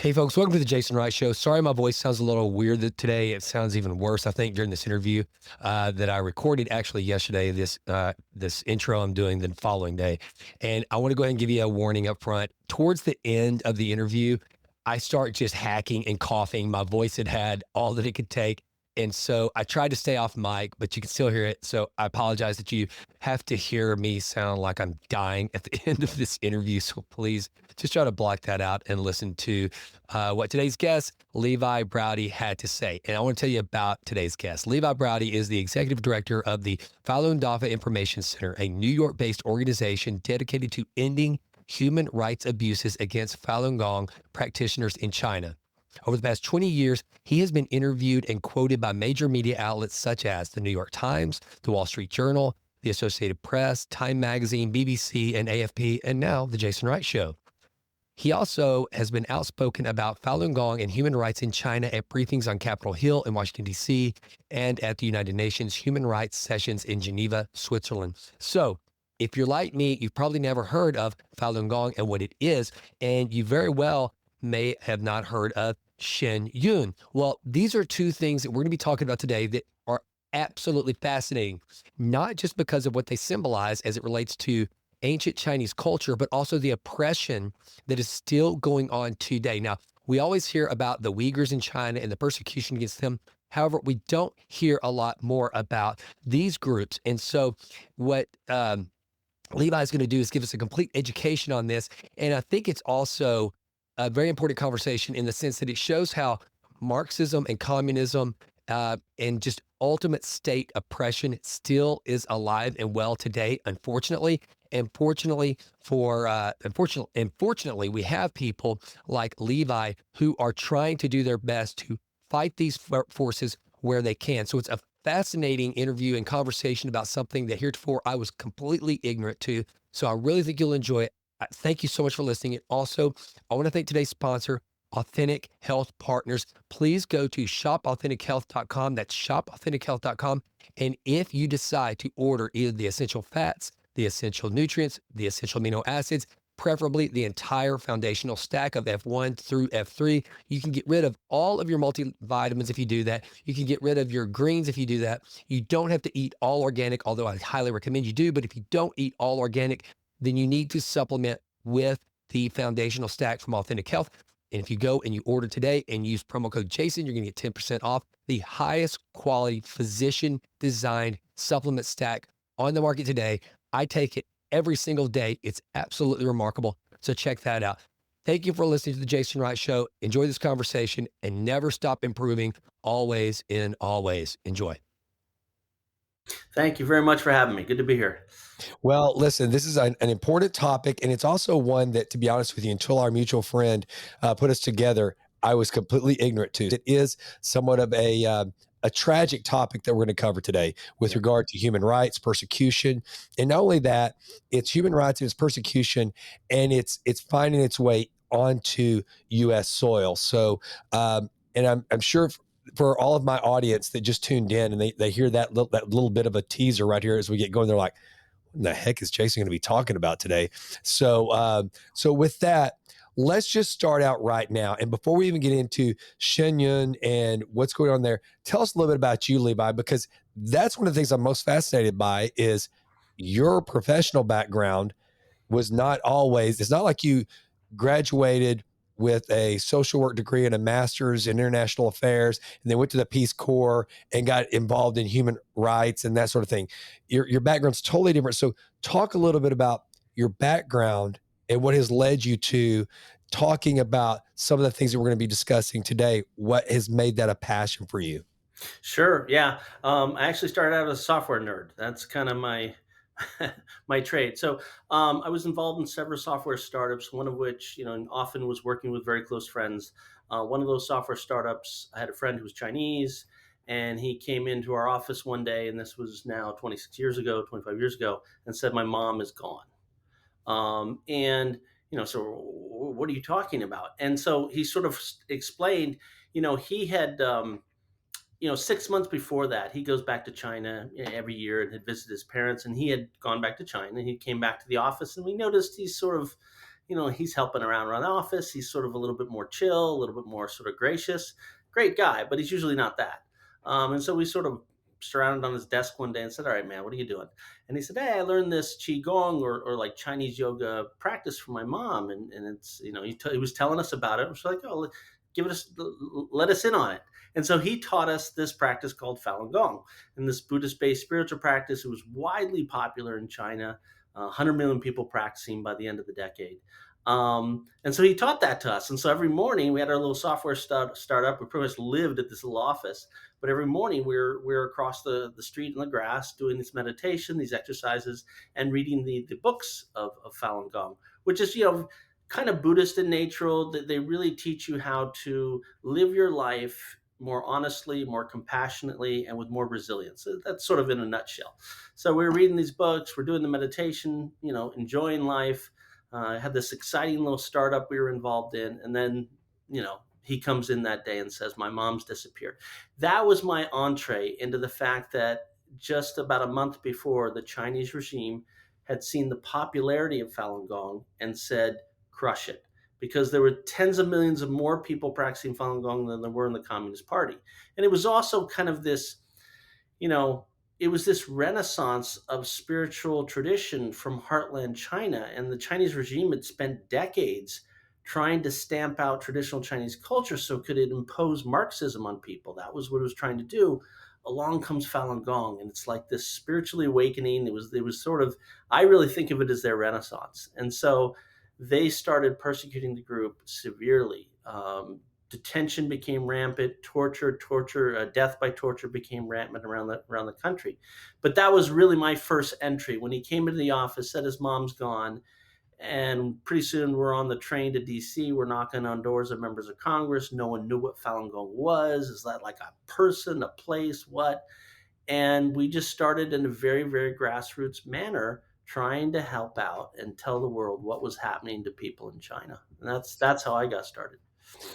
Hey folks, welcome to the Jason Wright Show. Sorry my voice sounds a little weird today. It sounds even worse, I think, during this interview that I recorded actually yesterday, this intro I'm doing the following day. And I want to go ahead and give you a warning up front. Towards the end of the interview, I start just hacking and coughing. My voice had all that it could take. And so I tried to stay off mic, but you can still hear it. So I apologize that you have to hear me sound like I'm dying at the end of this interview. So please just try to block that out and listen to what today's guest, Levi Browde, had to say. And I want to tell you about today's guest. Levi Browde is the executive director of the Falun Dafa Information Center, a New York-based organization dedicated to ending human rights abuses against Falun Gong practitioners in China. Over the past 20 years, he has been interviewed and quoted by major media outlets such as the New York Times, the Wall Street Journal, the Associated Press, Time Magazine, BBC, and AFP, and now the Jason Wright Show. He also has been outspoken about Falun Gong and human rights in China at briefings on Capitol Hill in Washington, D.C., and at the United Nations Human Rights Sessions in Geneva, Switzerland. So, if you're like me, you've probably never heard of Falun Gong and what it is, and you very well may have not heard of Shen Yun. Well, these are two things that we're going to be talking about today that are absolutely fascinating, not just because of what they symbolize as it relates to ancient Chinese culture, but also the oppression that is still going on today. Now, we always hear about the Uyghurs in China and the persecution against them. However, we don't hear a lot more about these groups. And so what Levi is going to do is give us a complete education on this. And I think it's also a very important conversation in the sense that it shows how Marxism and communism and just ultimate state oppression still is alive and well today, unfortunately. And fortunately, unfortunately, we have people like Levi who are trying to do their best to fight these forces where they can. So it's a fascinating interview and conversation about something that heretofore I was completely ignorant to. So I really think you'll enjoy it. Thank you so much for listening. And also, I want to thank today's sponsor, Authentic Health Partners. Please go to shopauthentic.health.com. That's shopauthentic.health.com. And if you decide to order either the essential fats, the essential nutrients, the essential amino acids, preferably the entire foundational stack of F1 through F3, you can get rid of all of your multivitamins if you do that. You can get rid of your greens if you do that. You don't have to eat all organic, although I highly recommend you do. But if you don't eat all organic, then you need to supplement with the foundational stack from Authentic Health. And if you go and you order today and use promo code Jason, you're going to get 10% off the highest quality physician designed supplement stack on the market today. I take it every single day. It's absolutely remarkable. So check that out. Thank you for listening to the Jason Wright Show. Enjoy this conversation and never stop improving. Always in always. Enjoy. Thank you very much for having me. Good to be here. Well, listen, this is an important topic, and it's also one that, to be honest with you, until our mutual friend put us together, I was completely ignorant to. It is somewhat of a tragic topic that we're going to cover today with regard to human rights, persecution, and not only that, it's human rights and it's persecution, and it's finding its way onto U.S. soil. So, and I'm sure for all of my audience that just tuned in and they hear that little bit of a teaser right here as we get going, they're like, what the heck is Jason going to be talking about today? So, so with that, let's just start out right now. And before we even get into Shen Yun and what's going on there, tell us a little bit about you, Levi, because that's one of the things I'm most fascinated by is your professional background was not always, it's not like you graduated with a social work degree and a master's in international affairs, and then went to the Peace Corps and got involved in human rights and that sort of thing. Your background's totally different. So talk a little bit about your background and what has led you to talking about some of the things that we're going to be discussing today. What has made that a passion for you? Sure. Yeah. I actually started out as a software nerd. That's kind of my my trade. So I was involved in several software startups, one of which, often was working with very close friends. One of those software startups, I had a friend who was Chinese, and he came into our office one day, and this was now 26 years ago, 25 years ago, and said, "My mom is gone." And so what are you talking about? And so he sort of explained, he had 6 months before that, he goes back to China every year and had visited his parents, and he had gone back to China. He came back to the office, and we noticed he's sort of he's helping around the office. He's sort of a little bit more chill, a little bit more sort of gracious. Great guy, but he's usually not that. And so we sort of surrounded on his desk one day and said, "All right, man, what are you doing?" And he said, "Hey, I learned this qigong or like Chinese yoga practice from my mom, and it's he was telling us about it. I was like, oh, give us let us in on it." And so he taught us this practice called Falun Gong, and this Buddhist-based spiritual practice. It was widely popular in China, 100 million people practicing by the end of the decade. And so he taught that to us. And so every morning we had our little software startup. We pretty much lived at this little office, but every morning we're across the street in the grass doing this meditation, these exercises, and reading the books of Falun Gong, which is, kind of Buddhist in nature. That they really teach you how to live your life more honestly, more compassionately, and with more resilience. So that's sort of in a nutshell. So we're reading these books, we're doing the meditation, enjoying life. I had this exciting little startup we were involved in, and then, he comes in that day and says, "My mom's disappeared." That was my entree into the fact that just about a month before, the Chinese regime had seen the popularity of Falun Gong and said, "Crush it." Because there were tens of millions of more people practicing Falun Gong than there were in the Communist Party. And it was also kind of this, you know, it was this renaissance of spiritual tradition from heartland China. And the Chinese regime had spent decades trying to stamp out traditional Chinese culture so could it impose Marxism on people. That was what it was trying to do. Along comes Falun Gong, and it's like this spiritually awakening. It was sort of, I really think of it as their renaissance. And so they started persecuting the group severely. Detention became rampant, death by torture became rampant around the country. But that was really my first entry. When he came into the office, said his mom's gone, and pretty soon we're on the train to DC. We're knocking on doors of members of Congress. No one knew what Falun Gong was. Is that like a person, a place, what? And we just started in a very, very grassroots manner, trying to help out and tell the world what was happening to people in China. And that's how I got started.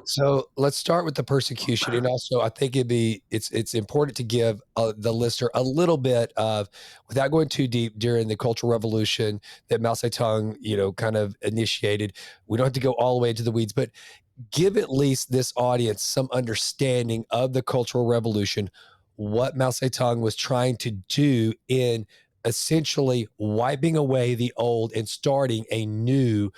So let's start with the persecution, and also I think it's important to give the listener a little bit of, without going too deep, during the Cultural Revolution that Mao Zedong, kind of initiated. We don't have to go all the way into the weeds, but give at least this audience some understanding of the Cultural Revolution, what Mao Zedong was trying to do in essentially wiping away the old and starting a new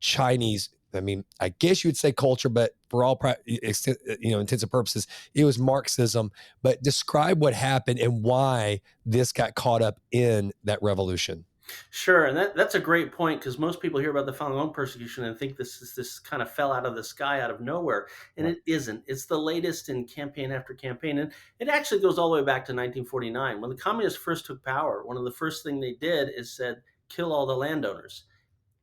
Chinese. I mean, I guess you would say culture, but for all intents and purposes, it was Marxism. But describe what happened and why this got caught up in that revolution. Sure, and that's a great point because most people hear about the Falun Gong persecution and think this kind of fell out of the sky, out of nowhere, and Right. it isn't. It's the latest in campaign after campaign, and it actually goes all the way back to 1949 when the communists first took power. One of the first thing they did is said, "Kill all the landowners."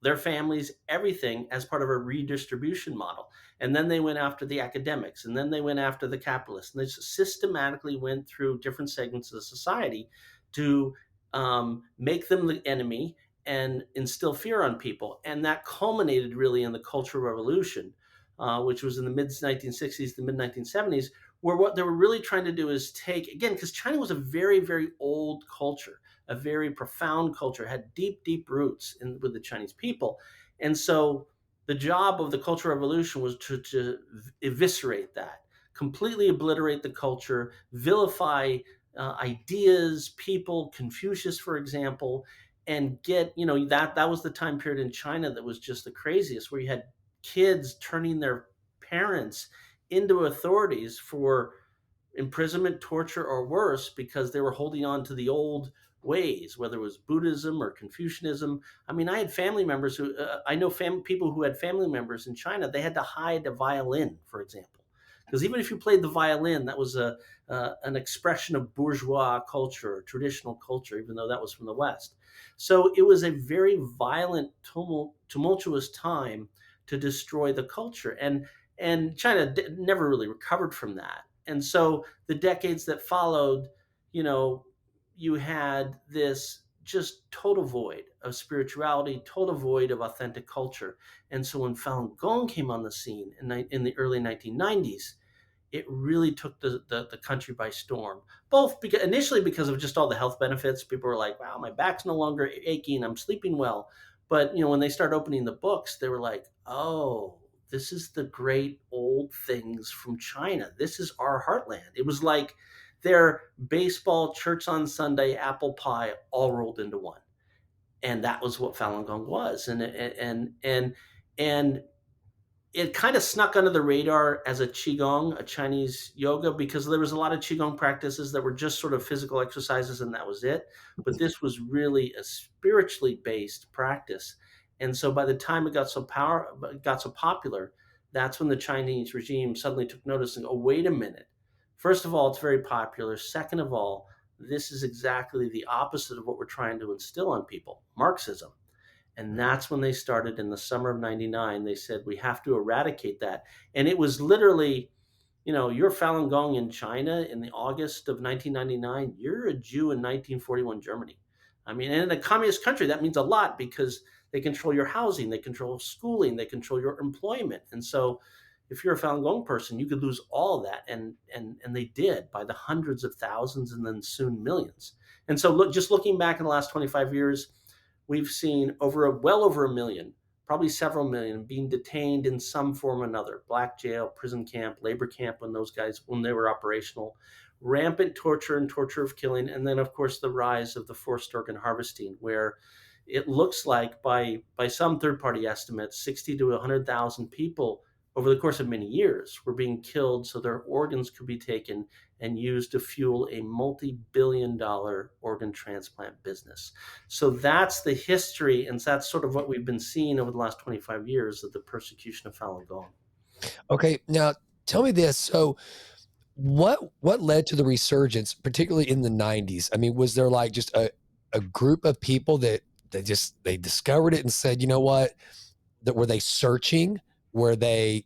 Their families, everything as part of a redistribution model. And then they went after the academics, and then they went after the capitalists. And they systematically went through different segments of society to make them the enemy and instill fear on people. And that culminated really in the Cultural Revolution, which was in the mid 1960s, the mid 1970s, where what they were really trying to do is take, again, because China was a very, very old culture, a very profound culture, had deep, deep roots with the Chinese people. And so the job of the Cultural Revolution was to eviscerate that, completely obliterate the culture, vilify ideas, people, Confucius, for example, and get, that was the time period in China that was just the craziest, where you had kids turning their parents into authorities for imprisonment, torture, or worse, because they were holding on to the old ways, whether it was Buddhism or Confucianism. I mean, I had family members who, I know people who had family members in China, they had to hide a violin, for example. Because even if you played the violin, that was an expression of bourgeois culture, or traditional culture, even though that was from the West. So it was a very violent, tumultuous time to destroy the culture. And China never really recovered from that. And so the decades that followed, you had this just total void of spirituality, total void of authentic culture. And so when Falun Gong came on the scene in the early 1990s, it really took the country by storm. Both initially because of just all the health benefits. People were like, wow, my back's no longer aching, I'm sleeping well. But when they started opening the books, they were like, "Oh, this is the great old things from China. This is our heartland." It was like their baseball, church on Sunday, apple pie, all rolled into one, and that was what Falun Gong was. And it kind of snuck under the radar as a qigong, a Chinese yoga, because there was a lot of qigong practices that were just sort of physical exercises, and that was it. But this was really a spiritually based practice, and so by the time it got so popular, that's when the Chinese regime suddenly took notice and, oh, wait a minute. First of all, it's very popular. Second of all, this is exactly the opposite of what we're trying to instill on people, Marxism. And that's when they started in the summer of 99. They said, we have to eradicate that. And it was literally, you're Falun Gong in China in the August of 1999. You're a Jew in 1941 Germany. I mean, and in a communist country, that means a lot because they control your housing, they control schooling, they control your employment. And so if you're a Falun Gong person, you could lose all of that. And they did by the hundreds of thousands and then soon millions. And so just looking back in the last 25 years, we've seen well over a million, probably several million, being detained in some form or another: black jail, prison camp, labor camp, when they were operational, rampant torture and torture of killing, and then of course the rise of the forced organ harvesting, where it looks like by some third party estimates, 60 to 100,000 people over the course of many years were being killed so their organs could be taken and used to fuel a multi-billion-dollar organ transplant business. So that's the history, and that's sort of what we've been seeing over the last 25 years of the persecution of Falun Gong. Okay, now tell me this. So what led to the resurgence, particularly in the 90s? I mean, was there like just a group of people that they discovered it and said, you know what, that were they searching? Were they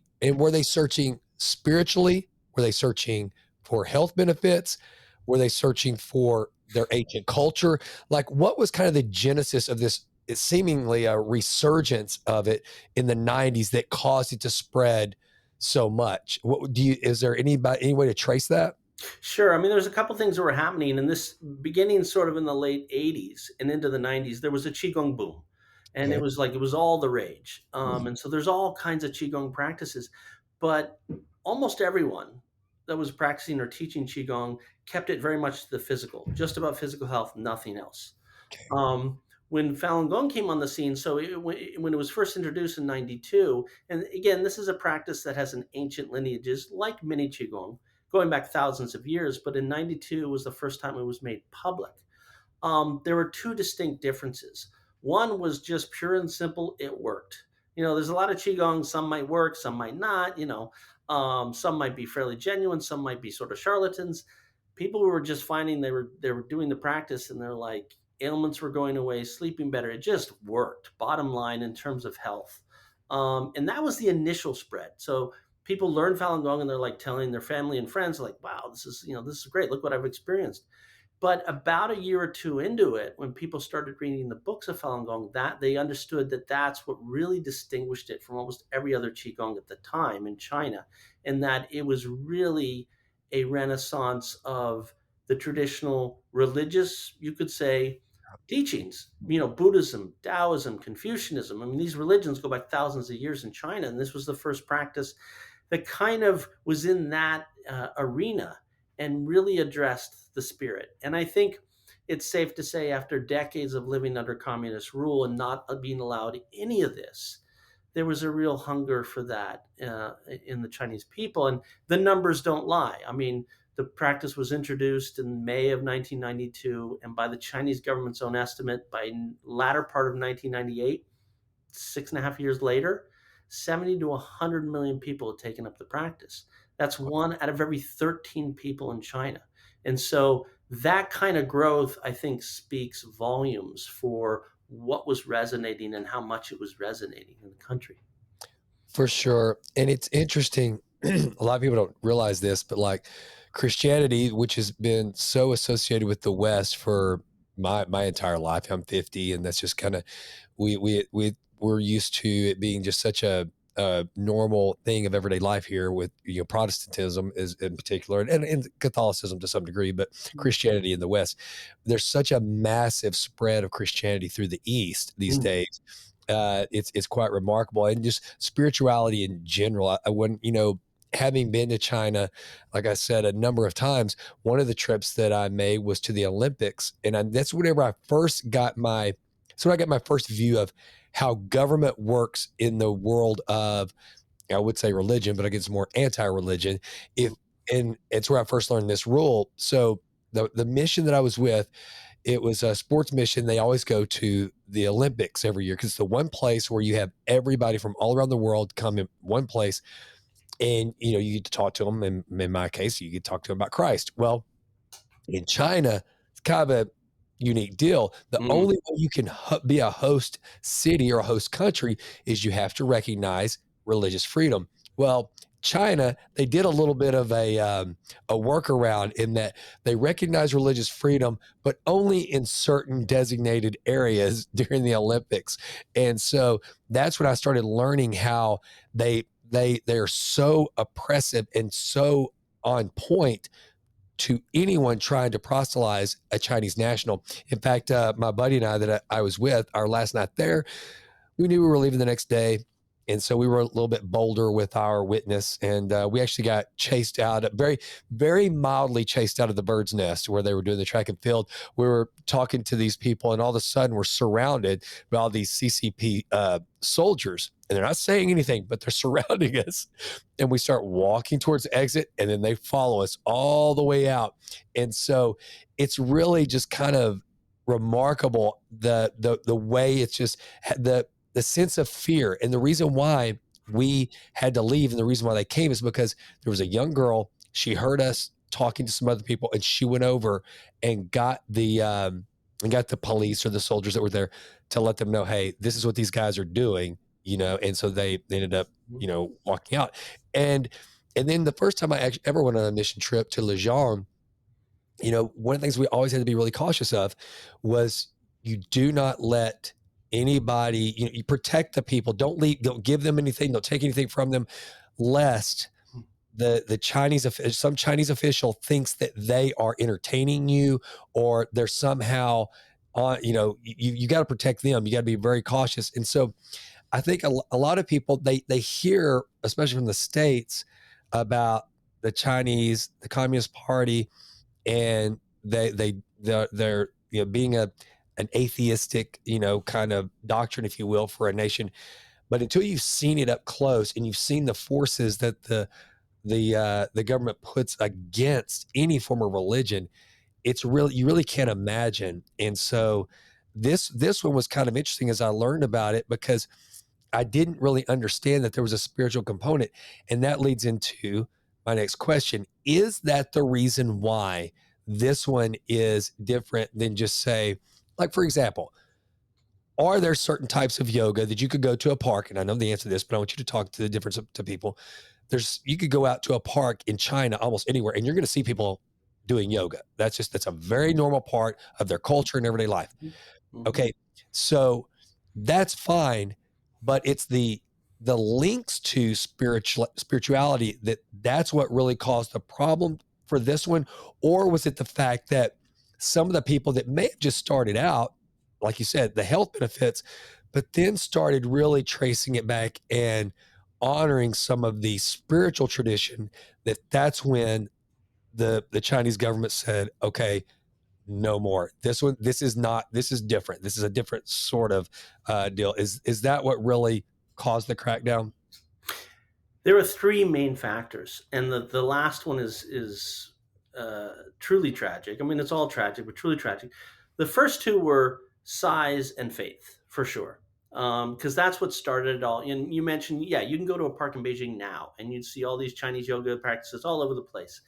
searching spiritually? Were they searching for health benefits? Were they searching for their ancient culture? Like, what was kind of the genesis of this? It's seemingly a resurgence of it in the 90s that caused it to spread so much. Is there any way to trace that? Sure. I mean, there's a couple things that were happening, and this beginning sort of in the late 80s and into the 90s. There was a Qigong boom, and Okay. it was all the rage. And so there's all kinds of Qigong practices, but almost everyone that was practicing or teaching Qigong kept it very much to the physical, just about physical health, nothing else. Okay. When Falun Gong came on the scene, so when it was first introduced in 92, and again, this is a practice that has an ancient lineages like mini Qigong, going back thousands of years, but in 92 was the first time it was made public. There were two distinct differences. One was just pure and simple, it worked. There's a lot of Qigong, some might work, some might not, some might be fairly genuine, some might be sort of charlatans. People were just finding they were doing the practice and they're like, ailments were going away, sleeping better. It just worked, bottom line, in terms of health. And that was the initial spread. So people learn Falun Gong and they're like telling their family and friends, like, wow, this is great. Look what I've experienced. But about a year or two into it, when people started reading the books of Falun Gong, that they understood that that's what really distinguished it from almost every other Qigong at the time in China, and that it was really a renaissance of the traditional religious, you could say, teachings. Buddhism, Taoism, Confucianism. I mean, these religions go back thousands of years in China, and this was the first practice that kind of was in that arena and really addressed the spirit. And I think it's safe to say, after decades of living under communist rule and not being allowed any of this, there was a real hunger for that in the Chinese people. And the numbers don't lie. I mean, the practice was introduced in May of 1992, and by the Chinese government's own estimate, by latter part of 1998, 6.5 years later, 70 to 100 million people had taken up the practice. That's one out of every 13 people in China. And so that kind of growth, I think, speaks volumes for what was resonating and how much it was resonating in the country. For sure. And it's interesting. A lot of people don't realize this, but like Christianity, which has been so associated with the West for my entire life. I'm 50, and that's just kind of we're used to it being just such normal thing of everyday life here with Protestantism is in particular, and Catholicism to some degree, but Christianity in the West. There's such a massive spread of Christianity through the East these Mm, days. It's quite remarkable, and just spirituality in general. I wouldn't, having been to China, like I said, a number of times, one of the trips that I made was to the Olympics. That's whenever I first got so I got my first view of how government works in the world of, I would say religion, but I guess more anti-religion. If, mm, and it's where I first learned this rule. So the mission that I was with, it was a sports mission. They always go to the Olympics every year because it's the one place where you have everybody from all around the world come in one place, and you get to talk to them. And in my case, you get to talk to them about Christ. Well, in China, it's kind of a unique deal. The mm, only way you can be a host city or a host country is you have to recognize religious freedom. Well, China, they did a little bit of a workaround in that they recognize religious freedom, but only in certain designated areas during the Olympics. And so that's when I started learning how they are so oppressive and so on point to anyone trying to proselytize a Chinese national. In fact, my buddy and I that I was with, our last night there, we knew we were leaving the next day. And so we were a little bit bolder with our witness. And we actually got chased out, very, very mildly chased out of the bird's nest where they were doing the track and field. We were talking to these people, and all of a sudden we're surrounded by all these CCP soldiers. And they're not saying anything, but they're surrounding us. And we start walking towards the exit, and then they follow us all the way out. And so it's really just kind of remarkable the way it's just the sense of fear. And the reason why we had to leave and the reason why they came is because there was a young girl. She heard us talking to some other people, and she went over and got the police or the soldiers that were there to let them know, hey, this is what these guys are doing, and so they ended up, mm, walking out. And and then the first time I actually ever went on a mission trip to Lejeune, one of the things we always had to be really cautious of was you do not let anybody, you protect the people. Don't give them anything. Don't take anything from them, lest mm. the some Chinese official thinks that they are entertaining you, or they're somehow on, you got to protect them. You got to be very cautious. And so I think a lot of people, they hear, especially from the States, about the Communist Party, and they're being an atheistic kind of doctrine, if you will, for a nation. But until you've seen it up close and you've seen the forces that the government puts against any form of religion, you really can't imagine. And so this one was kind of interesting as I learned about it, because I didn't really understand that there was a spiritual component. And that leads into my next question. Is that the reason why this one is different than just, say, like, for example, are there certain types of yoga that you could go to a park? And I know the answer to this, but I want you to talk to the difference to people. You could go out to a park in China, almost anywhere, and you're going to see people doing yoga. That's a very normal part of their culture and everyday life. Mhm. Okay, so that's fine, but it's the links to spirituality that's what really caused the problem for this one. Or was it the fact that some of the people that may have just started out, like you said, the health benefits, but then started really tracing it back and honoring some of the spiritual tradition, that's when the Chinese government said, okay, no more. This is different. This is a different sort of deal. Is that what really caused the crackdown? There are three main factors, and the last one is truly tragic. I mean, it's all tragic, but truly tragic. The first two were size and faith, for sure, because that's what started it all. And you mentioned, yeah, you can go to a park in Beijing now, and you'd see all these Chinese yoga practices all over the place.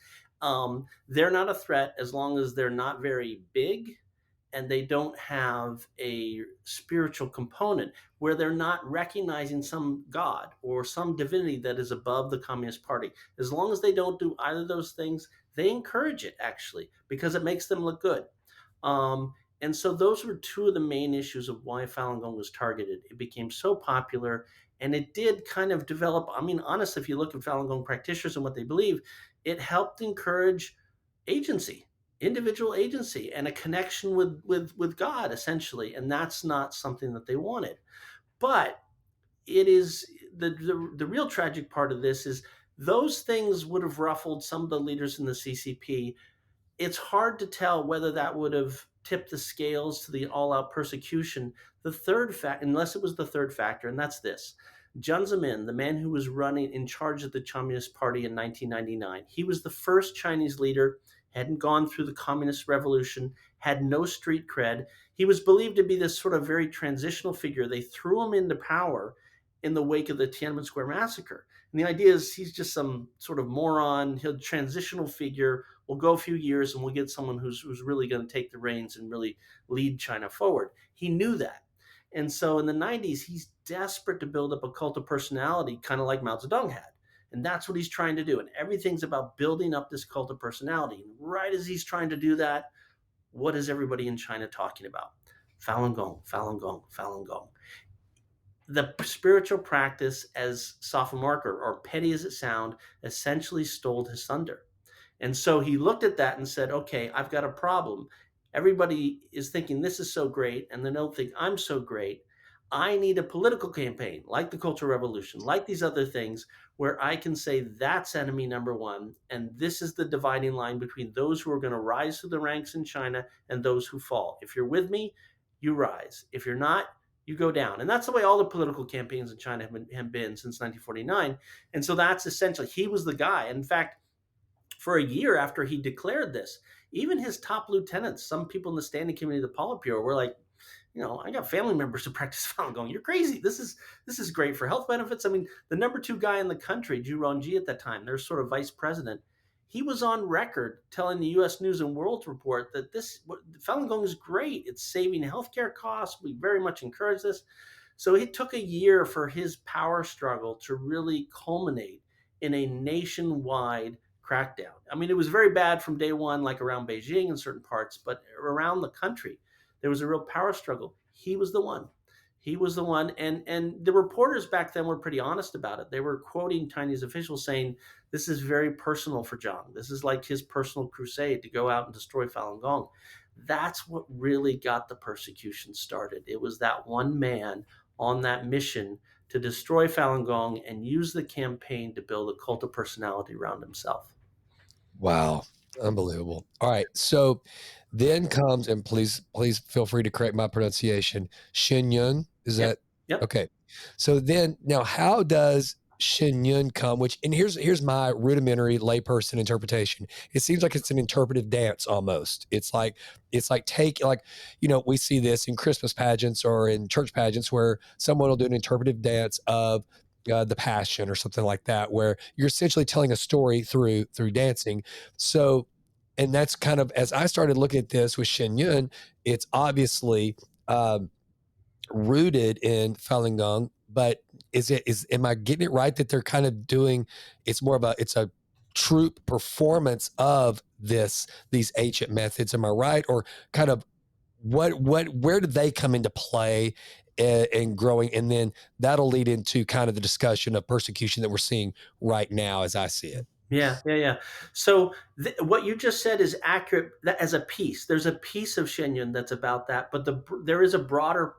They're not a threat as long as they're not very big and they don't have a spiritual component where they're not recognizing some god or some divinity that is above the Communist Party. As long as they don't do either of those things, they encourage it actually because it makes them look good. And so those were two of the main issues of why Falun Gong was targeted. It became so popular, And it did kind of develop. I mean, honestly, if you look at Falun Gong practitioners and what they believe, it helped encourage agency, individual agency, and a connection with God, essentially. And that's not something that they wanted. But it is the real tragic part of this is those things would have ruffled some of the leaders in the CCP. It's hard to tell whether that would have tipped the scales to the all-out persecution. The third fact, unless it was the third factor, and that's this: Jiang Zemin, the man who was running in charge of the Communist Party in 1999, he was the first Chinese leader, hadn't gone through the Communist Revolution, had no street cred. He was believed to be this sort of very transitional figure. They threw him into power in the wake of the Tiananmen Square massacre. And the idea is he's just some sort of moron, he'll transitional figure. We'll go a few years and we'll get someone who's really going to take the reins and really lead China forward. He knew that. And so in the 90s, he's desperate to build up a cult of personality, kind of like Mao Zedong had. And that's what he's trying to do. And everything's about building up this cult of personality. And right as he's trying to do that, what is everybody in China talking about? Falun Gong, Falun Gong, Falun Gong. The spiritual practice, as sophomoric or petty as it sounds, essentially stole his thunder. And so he looked at that and said, okay, I've got a problem. Everybody is thinking this is so great, and they don't think I'm so great. I need a political campaign like the Cultural Revolution, like these other things, where I can say that's enemy number one. And this is the dividing line between those who are going to rise through the ranks in China and those who fall. If you're with me, you rise. If you're not, you go down. And that's the way all the political campaigns in China have been since 1949. And so that's essentially, he was the guy. In fact, for a year after he declared this, even his top lieutenants, some people in the standing committee of the Politburo were like, I got family members who practice Falun Gong. You're crazy. This is great for health benefits. I mean, the number two guy in the country, Zhu Rongji at that time, their sort of vice president, he was on record telling the U.S. News and World Report that Falun Gong is great. It's saving healthcare costs. We very much encourage this. So it took a year for his power struggle to really culminate in a nationwide crackdown. I mean, it was very bad from day one, like around Beijing and certain parts, but around the country, there was a real power struggle. He was the one. He was the one. And the reporters back then were pretty honest about it. They were quoting Chinese officials saying, this is very personal for Jiang. This is like his personal crusade to go out and destroy Falun Gong. That's what really got the persecution started. It was that one man on that mission to destroy Falun Gong and use the campaign to build a cult of personality around himself. Wow. Unbelievable. All right. So then comes, and please feel free to correct my pronunciation, Shen Yun. Is Yep. that Yep. okay? So then now how does Shen Yun come, and here's my rudimentary layperson interpretation. It seems like it's an interpretive dance almost. It's like we see this in Christmas pageants or in church pageants where someone will do an interpretive dance of the Passion or something like that, where you're essentially telling a story through dancing. So, and that's kind of, as I started looking at this with Shen Yun, it's obviously rooted in Falun Gong, but am I getting it right that they're kind of doing, it's a troop performance of these ancient methods? Am I right? Or kind of where did they come into play and growing? And then that'll lead into kind of the discussion of persecution that we're seeing right now as I see it. Yeah. So what you just said is accurate as a piece. There's a piece of Shen Yun that's about that, but there is a broader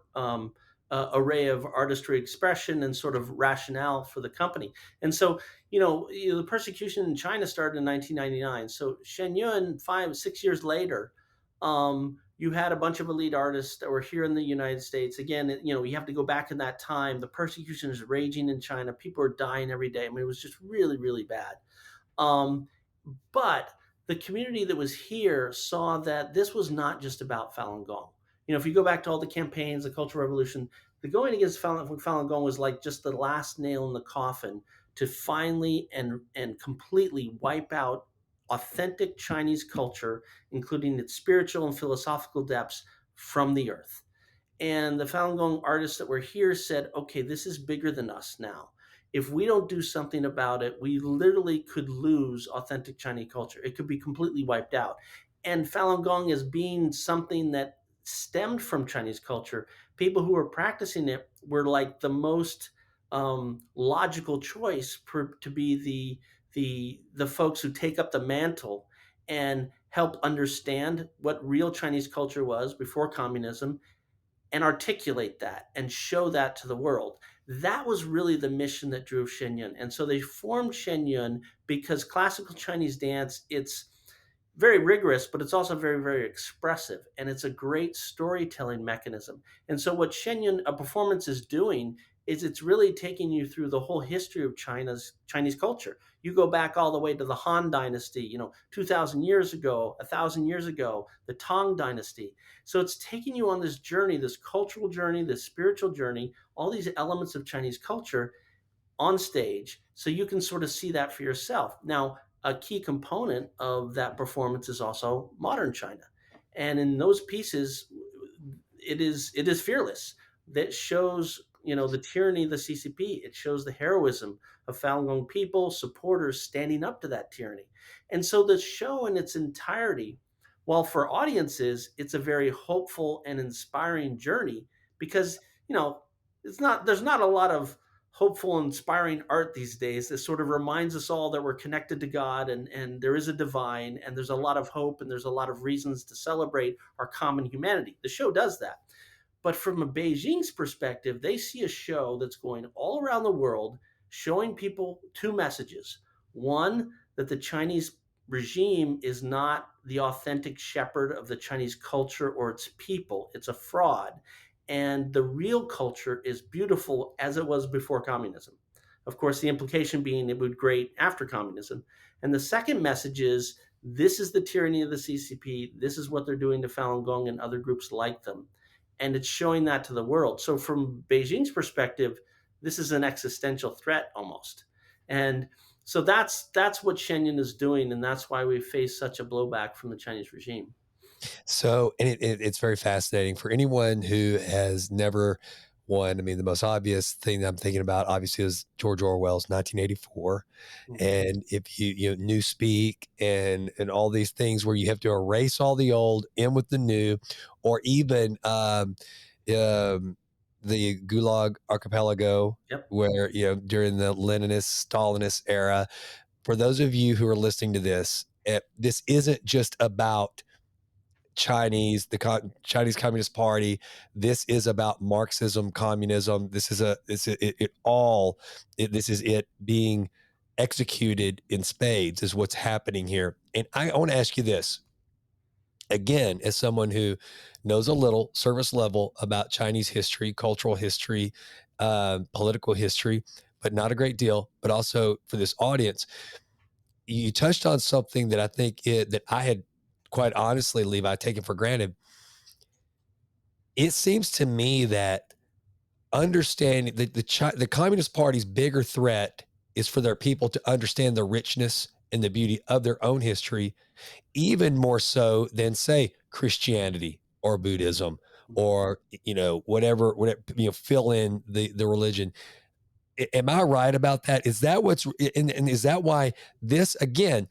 array of artistry expression and sort of rationale for the company. And so, the persecution in China started in 1999. So Shen Yun, 5-6 years later, you had a bunch of elite artists that were here in the United States. Again, you have to go back in that time. The persecution is raging in China. People are dying every day. I mean, it was just really, really bad. But the community that was here saw that this was not just about Falun Gong. If you go back to all the campaigns, the Cultural Revolution, the going against Falun Gong was like just the last nail in the coffin to finally and completely wipe out authentic Chinese culture, including its spiritual and philosophical depths, from the earth. And the Falun Gong artists that were here said, okay, this is bigger than us now. If we don't do something about it, we literally could lose authentic Chinese culture. It could be completely wiped out. And Falun Gong as being something that stemmed from Chinese culture, people who were practicing it were like the most logical choice to be the folks who take up the mantle and help understand what real Chinese culture was before communism and articulate that and show that to the world. That was really the mission that drove Shen Yun. And so they formed Shen Yun because classical Chinese dance, it's very rigorous, but it's also very, very expressive. And it's a great storytelling mechanism. And so what Shen Yun, a performance, is doing is it's really taking you through the whole history of China's Chinese culture. You go back all the way to the Han Dynasty, 2,000 years ago, 1,000 years ago, the Tang Dynasty. So it's taking you on this journey, this cultural journey, this spiritual journey, all these elements of Chinese culture on stage so you can sort of see that for yourself. Now, a key component of that performance is also modern China. And in those pieces, it is fearless. That shows, the tyranny of the CCP. It shows the heroism of Falun Gong people, supporters standing up to that tyranny. And so the show in its entirety, while for audiences, it's a very hopeful and inspiring journey because, there's not a lot of hopeful, inspiring art these days that sort of reminds us all that we're connected to God and there is a divine and there's a lot of hope and there's a lot of reasons to celebrate our common humanity. The show does that. But from a Beijing's perspective, they see a show that's going all around the world showing people two messages. One, that the Chinese regime is not the authentic shepherd of the Chinese culture or its people, it's a fraud. And the real culture is beautiful as it was before communism. Of course, the implication being it would be great after communism. And the second message is this is the tyranny of the CCP. This is what they're doing to Falun Gong and other groups like them, and it's showing that to the world. So from Beijing's perspective, this is an existential threat almost. And so that's what Shen Yun is doing, and that's why we face such a blowback from the Chinese regime. So, and it's very fascinating for anyone who has never won. I mean, the most obvious thing that I'm thinking about, obviously, is George Orwell's 1984, Mhm. and if Newspeak and all these things where you have to erase all the old, in with the new, or even um, the Gulag Archipelago, Yep. where during the Leninist Stalinist era. For those of you who are listening to this, this isn't just about Chinese Communist Party. This is about Marxism, communism. This is this is it being executed in spades is what's happening here. And I want to ask you this again, as someone who knows a little service level about Chinese history, cultural history, political history, but not a great deal, but also for this audience, you touched on something that I think that I had quite honestly, Levi, taken for granted. It seems to me that understanding the Communist Party's bigger threat is for their people to understand the richness and the beauty of their own history, even more so than, say, Christianity or Buddhism or whatever fill in the religion. Am I right about that? Is that what's and is that why this again?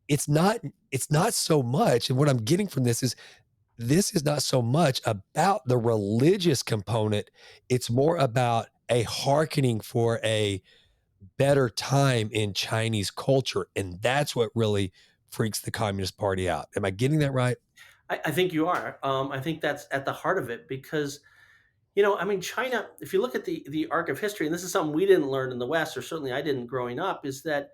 It's not so much, and what I'm getting from this is not so much about the religious component. It's more about a hearkening for a better time in Chinese culture. And that's what really freaks the Communist Party out. Am I getting that right? I think you are. I think that's at the heart of it because, China, if you look at the arc of history, and this is something we didn't learn in the West, or certainly I didn't growing up, is that,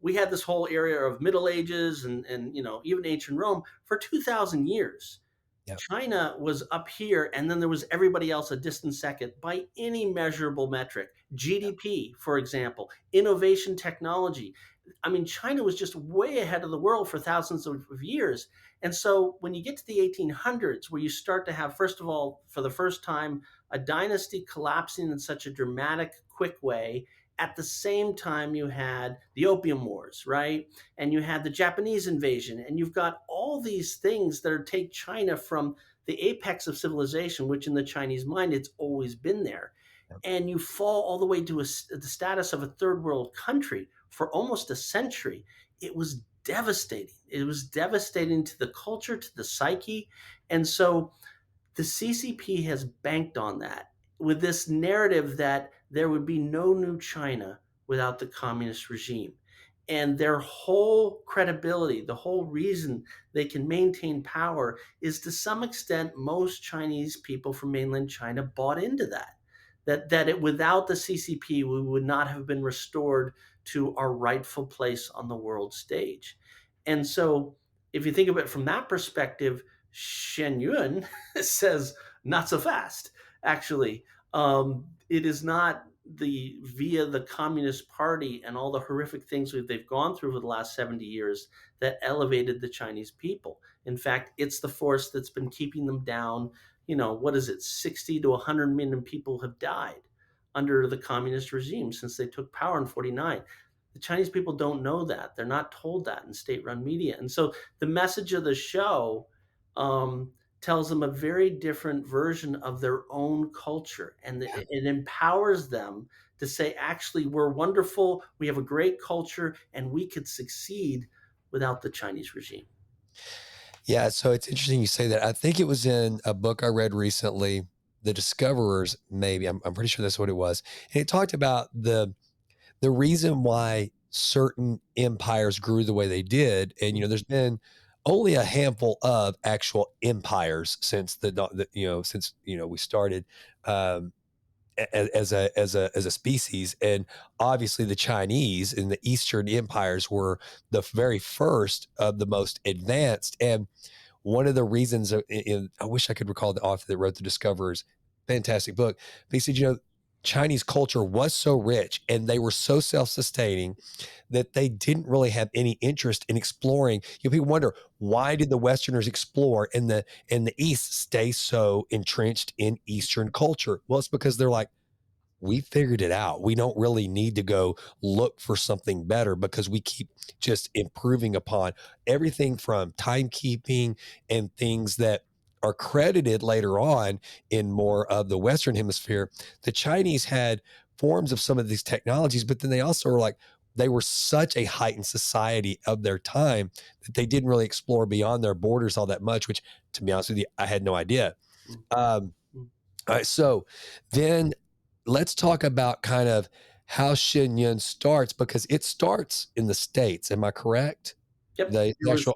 we had this whole area of Middle Ages and even ancient Rome for 2,000 years. Yeah. China was up here, and then there was everybody else a distant second by any measurable metric. GDP, for example, innovation, technology. China was just way ahead of the world for thousands of years. And so when you get to the 1800s, where you start to have, first of all, for the first time, a dynasty collapsing in such a dramatic, quick way, at the same time you had the Opium Wars, right? And you had the Japanese invasion, and you've got all these things that take China from the apex of civilization, which in the Chinese mind, it's always been there. And you fall all the way to the status of a third world country for almost a century. It was devastating. It was devastating to the culture, to the psyche. And so the CCP has banked on that. with this narrative that there would be no new China without the communist regime. And their whole credibility, the whole reason they can maintain power is to some extent most Chinese people from mainland China bought into that. Without the CCP, we would not have been restored to our rightful place on the world stage. And so, if you think of it from that perspective, Shen Yun says, not so fast, actually. It is not via the Communist Party and all the horrific things they've gone through for the last 70 years that elevated the Chinese people. In fact, it's the force that's been keeping them down. What is it? 60 to 100 million people have died under the communist regime since they took power in 49. The Chinese people don't know that. They're not told that in state-run media. And so the message of the show tells them a very different version of their own culture. And it empowers them to say, actually, we're wonderful, we have a great culture, and we could succeed without the Chinese regime. Yeah, so it's interesting you say that. I think it was in a book I read recently, The Discoverers, maybe. I'm pretty sure that's what it was. And it talked about the reason why certain empires grew the way they did. And, there's been only a handful of actual empires since we started as a species. And obviously the Chinese and the Eastern empires were the very first of the most advanced. And one of the reasons, I wish I could recall the author that wrote The Discoverers, fantastic book. But he said, Chinese culture was so rich and they were so self-sustaining that they didn't really have any interest in exploring. People wonder, why did the Westerners explore and the East stay so entrenched in Eastern culture? Well, it's because they're like, we figured it out. We don't really need to go look for something better because we keep just improving upon everything from timekeeping and things that are credited later on in more of the Western hemisphere. The Chinese had forms of some of these technologies, but then they also were like, they were such a heightened society of their time that they didn't really explore beyond their borders all that much, which, to be honest with you, I had no idea. All right, so then let's talk about kind of how Shen Yun starts, because it starts in the States. Am I correct? Yep. The actual,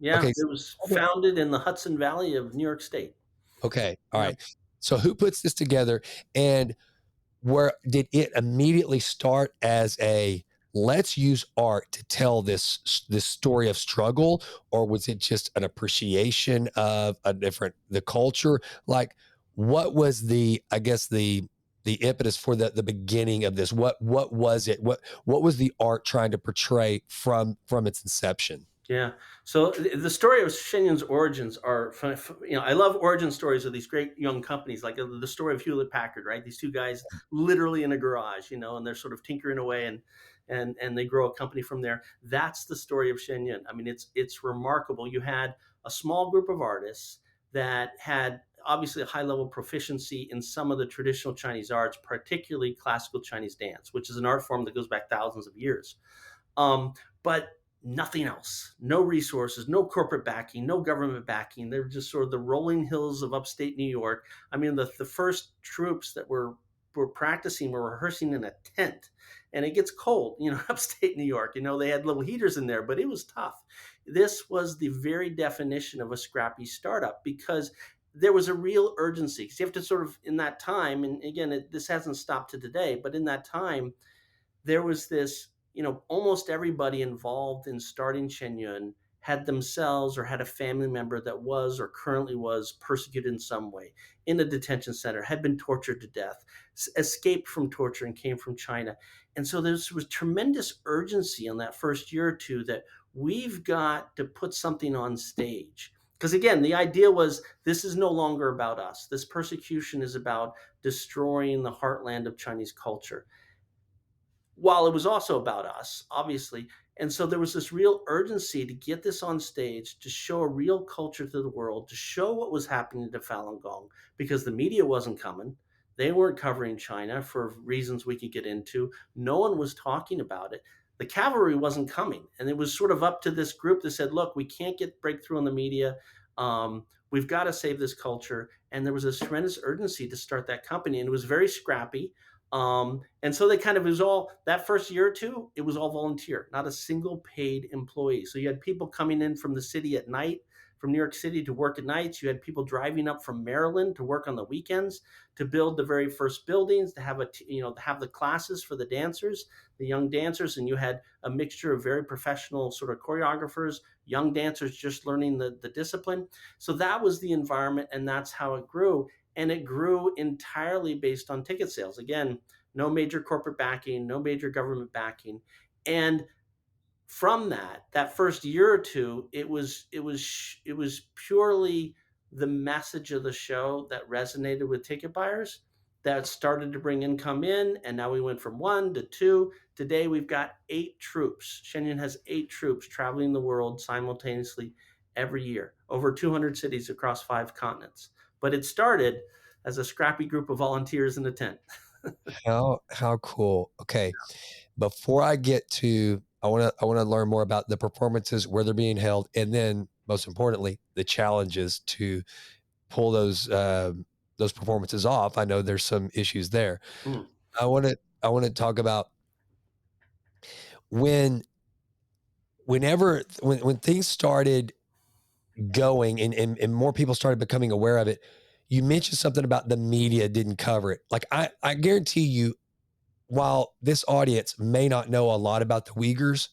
okay. It was founded in the Hudson Valley of New York State. Okay. All right. So who puts this together, and where did it immediately start as a, let's use art to tell this story of struggle, or was it just an appreciation of the culture? Like, what was the impetus for the beginning of this? What was it? What was the art trying to portray from its inception? Yeah. So the story of Shen Yun's origins are, I love origin stories of these great young companies, like the story of Hewlett Packard, right? These two guys literally in a garage, and they're sort of tinkering away and they grow a company from there. That's the story of Shen Yun. I mean, it's remarkable. You had a small group of artists that had obviously a high level proficiency in some of the traditional Chinese arts, particularly classical Chinese dance, which is an art form that goes back thousands of years. But nothing else, no resources, no corporate backing, no government backing. They were just sort of the rolling hills of upstate New York. I mean, the first troops that were practicing were rehearsing in a tent, and it gets cold, upstate New York. They had little heaters in there, but it was tough. This was the very definition of a scrappy startup, because there was a real urgency. Because you have to sort of, in that time, and again, this hasn't stopped to today, but in that time, there was this, almost everybody involved in starting Shen Yun had themselves or had a family member that was or currently was persecuted in some way, in a detention center, had been tortured to death, escaped from torture and came from China. And so there was tremendous urgency in that first year or two that we've got to put something on stage. Because again, the idea was, this is no longer about us. This persecution is about destroying the heartland of Chinese culture, while it was also about us, obviously. And so there was this real urgency to get this on stage, to show a real culture to the world, to show what was happening to Falun Gong, because the media wasn't coming. They weren't covering China for reasons we could get into. No one was talking about it. The cavalry wasn't coming. And it was sort of up to this group that said, look, we can't get breakthrough in the media. We've got to save this culture. And there was this tremendous urgency to start that company, and it was very scrappy. And so they kind of, it was all that first year or two, it was all volunteer, not a single paid employee. So you had people coming in from the city at night, from New York City to work at nights. You had people driving up from Maryland to work on the weekends, to build the very first buildings, to have to have the classes for the dancers, the young dancers. And you had a mixture of very professional sort of choreographers, young dancers just learning the discipline. So that was the environment, and that's how it grew. And it grew entirely based on ticket sales. Again, no major corporate backing, no major government backing. And from that first year or two, it was purely the message of the show that resonated with ticket buyers, that started to bring income in. And now we went from one to two. Today we've got 8 troops. Shen Yun has 8 troops traveling the world simultaneously every year, over 200 cities across 5 continents. But it started as a scrappy group of volunteers in a tent. How cool. Okay. Before I get to, I want to learn more about the performances, where they're being held, and then most importantly, the challenges to pull those performances off. I know there's some issues there. Mm. I want to talk about when when things started going, and more people started becoming aware of it. You mentioned something about the media didn't cover it. Like I guarantee you, while this audience may not know a lot about the Uyghurs,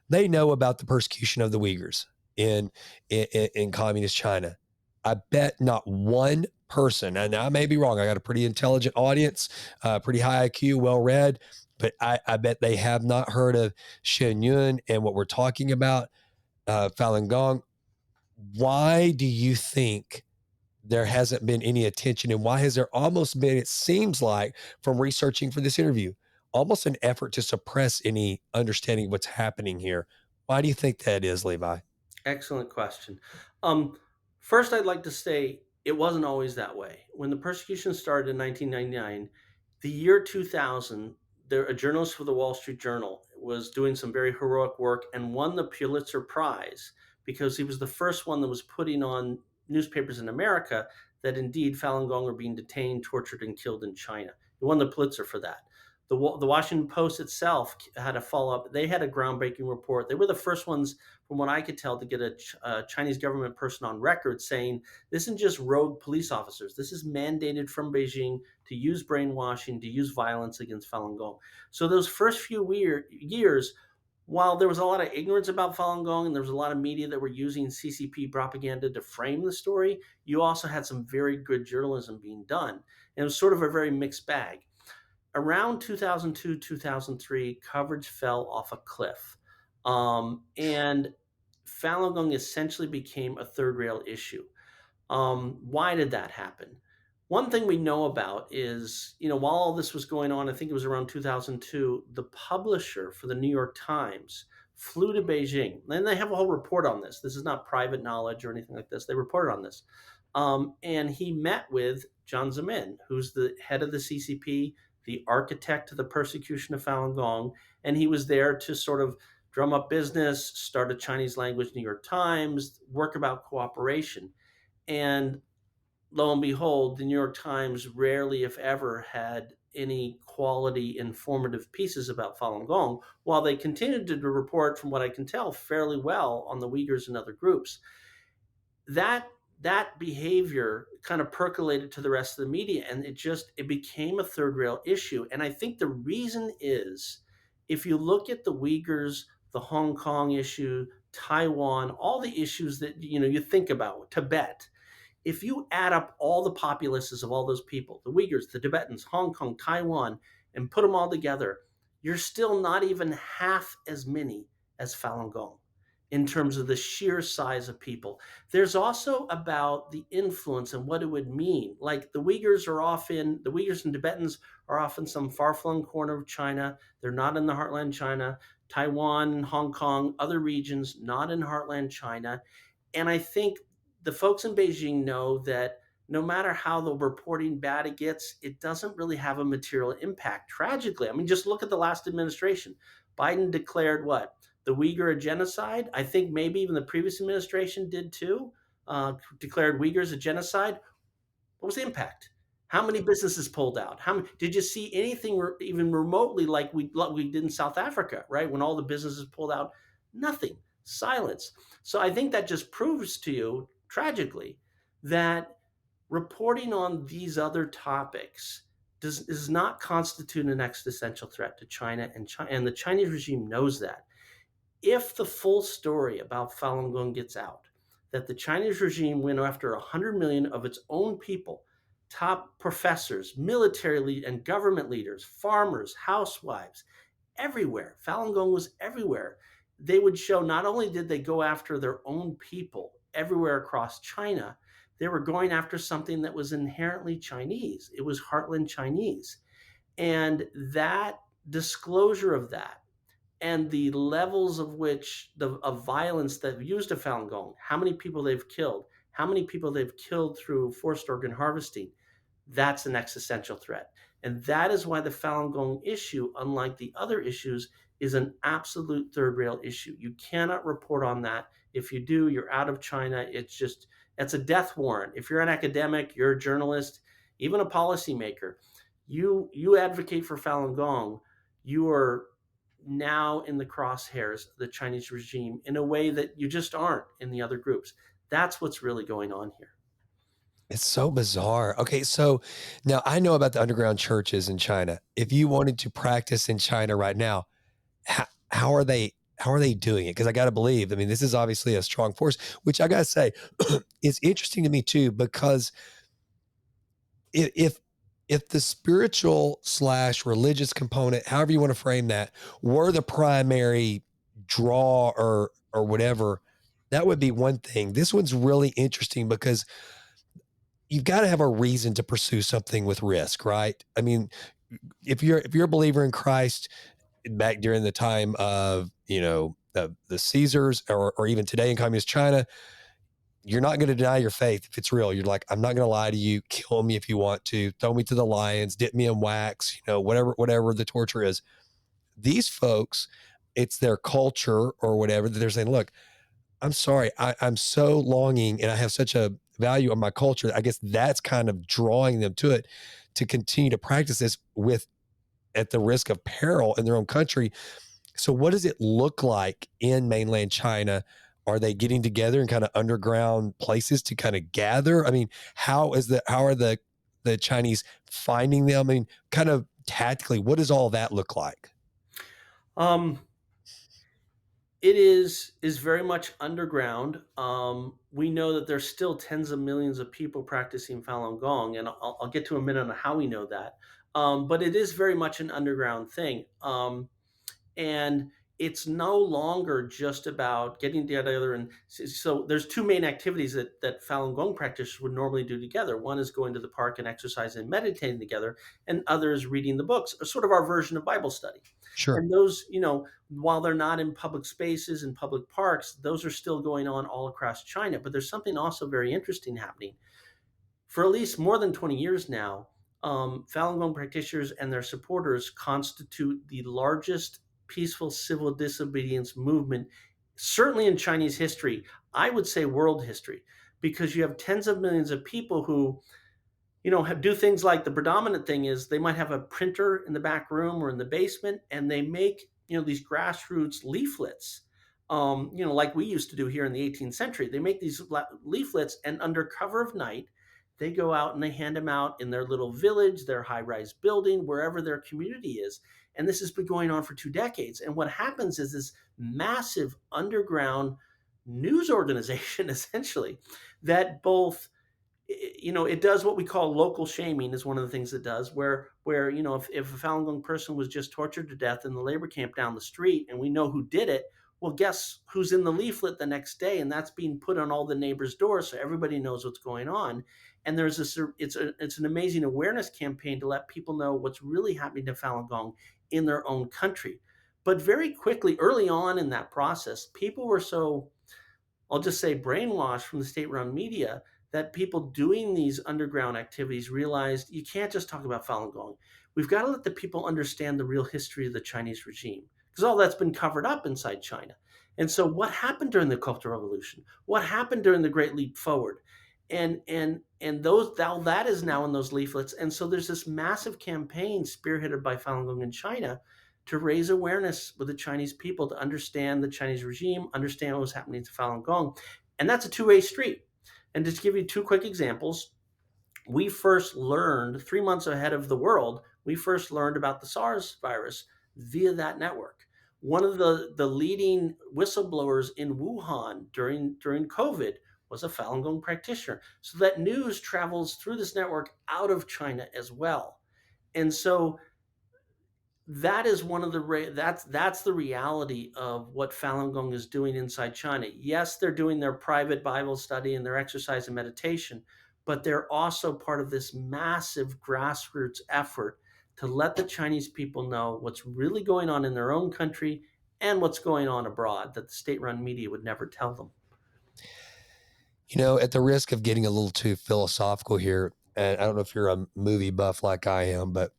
they know about the persecution of the Uyghurs in communist China. I bet not one person, and I may be wrong. I got a pretty intelligent audience, pretty high IQ, well read, but I bet they have not heard of Shen Yun and what we're talking about, Falun Gong. Why do you think there hasn't been any attention, and why has there almost been, it seems like from researching for this interview, almost an effort to suppress any understanding of what's happening here? Why do you think that is, Levi? Excellent question. Um, First, I'd like to say it wasn't always that way. When the persecution started in 1999, the year 2000, a journalist for the Wall Street Journal was doing some very heroic work and won the Pulitzer Prize because he was the first one that was putting on newspapers in America that indeed Falun Gong were being detained, tortured, and killed in China. He won the Pulitzer for that. The Washington Post itself had a follow up. They had a groundbreaking report. They were the first ones, from what I could tell, to get a Chinese government person on record saying this isn't just rogue police officers. This is mandated from Beijing to use brainwashing, to use violence against Falun Gong. So those first few years, while there was a lot of ignorance about Falun Gong and there was a lot of media that were using CCP propaganda to frame the story, you also had some very good journalism being done. And it was sort of a very mixed bag. Around 2002, 2003, coverage fell off a cliff. And Falun Gong essentially became a third rail issue. Why did that happen? One thing we know about is, while all this was going on, I think it was around 2002, the publisher for the New York Times flew to Beijing. And they have a whole report on this. This is not private knowledge or anything like this. They reported on this. And he met with Jiang Zemin, who's the head of the CCP, the architect of the persecution of Falun Gong. And he was there to sort of drum up business, start a Chinese language New York Times, work about cooperation. And lo and behold, the New York Times rarely, if ever, had any quality informative pieces about Falun Gong, while they continued to report, from what I can tell, fairly well on the Uyghurs and other groups. That behavior kind of percolated to the rest of the media, and it became a third rail issue. And I think the reason is, if you look at the Uyghurs, the Hong Kong issue, Taiwan, all the issues that you think about, Tibet, if you add up all the populaces of all those people, the Uyghurs, the Tibetans, Hong Kong, Taiwan, and put them all together, you're still not even half as many as Falun Gong in terms of the sheer size of people. There's also about the influence and what it would mean. Like the Uyghurs and Tibetans are often some far-flung corner of China. They're not in the heartland China. Taiwan, Hong Kong, other regions, not in heartland China. And I think the folks in Beijing know that no matter how the reporting bad it gets, it doesn't really have a material impact. Tragically, I mean, just look at the last administration. Biden declared what? The Uyghur genocide. I think maybe even the previous administration did too. declared Uyghurs a genocide. What was the impact? How many businesses pulled out? How many, did you see anything even remotely like we did in South Africa, right? When all the businesses pulled out, nothing, silence. So I think that just proves to you, tragically, that reporting on these other topics does not constitute an existential threat to China, and the Chinese regime knows that. If the full story about Falun Gong gets out, that the Chinese regime went after 100 million of its own people, top professors, military and government leaders, farmers, housewives, everywhere. Falun Gong was everywhere. They would show not only did they go after their own people everywhere across China, they were going after something that was inherently Chinese. It was heartland Chinese. And that disclosure of that and the levels of violence that have used a Falun Gong, how many people they've killed, how many people they've killed through forced organ harvesting, that's an existential threat. And that is why the Falun Gong issue, unlike the other issues, is an absolute third rail issue. You cannot report on that. If you do, you're out of China. It's a death warrant. If you're an academic, you're a journalist, even a policymaker, you advocate for Falun Gong, you are now in the crosshairs of the Chinese regime in a way that you just aren't in the other groups. That's what's really going on here. It's so bizarre. Okay, so now I know about the underground churches in China. If you wanted to practice in China right now, how are they doing it? Because I got to believe, I mean, this is obviously a strong force, which I got to say is interesting to me too, because if the spiritual / religious component, however you want to frame that, were the primary draw or whatever, that would be one thing. This one's really interesting because you've got to have a reason to pursue something with risk, right? I mean, if you're a believer in Christ back during the time of, the Caesars or even today in communist China, you're not going to deny your faith if it's real. You're like, I'm not going to lie to you. Kill me if you want to. Throw me to the lions. Dip me in wax. Whatever the torture is. These folks, it's their culture or whatever that they're saying. Look, I'm sorry. I'm so longing, and I have such a value on my culture. I guess that's kind of drawing them to it to continue to practice this at the risk of peril in their own country. So what does it look like in mainland China? Are they getting together in kind of underground places to kind of gather? I mean, how are the Chinese finding them? I mean, kind of tactically, what does all that look like? Um, it is very much underground. We know that there's still tens of millions of people practicing Falun Gong, and I'll get to a minute on how we know that. But it is very much an underground thing. And it's no longer just about getting together. And so there's two main activities that Falun Gong practitioners would normally do together. One is going to the park and exercising and meditating together, and other is reading the books, sort of our version of Bible study. Sure. And those, while they're not in public spaces and public parks, those are still going on all across China. But there's something also very interesting happening. For at least more than 20 years now, Falun Gong practitioners and their supporters constitute the largest peaceful civil disobedience movement, certainly in Chinese history, I would say world history, because you have tens of millions of people who, do things like the predominant thing is they might have a printer in the back room or in the basement, and they make, these grassroots leaflets, like we used to do here in the 18th century. They make these leaflets, and under cover of night, they go out and they hand them out in their little village, their high-rise building, wherever their community is. And this has been going on for 2 decades. And what happens is this massive underground news organization, essentially, that both, it does what we call local shaming is one of the things it does, where if a Falun Gong person was just tortured to death in the labor camp down the street and we know who did it, well, guess who's in the leaflet the next day? And that's being put on all the neighbors' doors so everybody knows what's going on. And there's it's an amazing awareness campaign to let people know what's really happening to Falun Gong in their own country. But very quickly, early on in that process, people were so, I'll just say, brainwashed from the state-run media that people doing these underground activities realized you can't just talk about Falun Gong. We've got to let the people understand the real history of the Chinese regime, because all that's been covered up inside China. And so what happened during the Cultural Revolution? What happened during the Great Leap Forward? And those now that is now in those leaflets. And so there's this massive campaign spearheaded by Falun Gong in China to raise awareness with the Chinese people to understand the Chinese regime, understand what was happening to Falun Gong. And that's a two-way street. And just to give you two quick examples, we first learned 3 months ahead of the world, we first learned about the SARS virus via that network. One of the leading whistleblowers in Wuhan during COVID was a Falun Gong practitioner. So that news travels through this network out of China as well. And so that is one of the that's the reality of what Falun Gong is doing inside China. Yes, they're doing their private Bible study and their exercise and meditation, but they're also part of this massive grassroots effort to let the Chinese people know what's really going on in their own country and what's going on abroad that the state-run media would never tell them. At the risk of getting a little too philosophical here, and I don't know if you're a movie buff like I am, but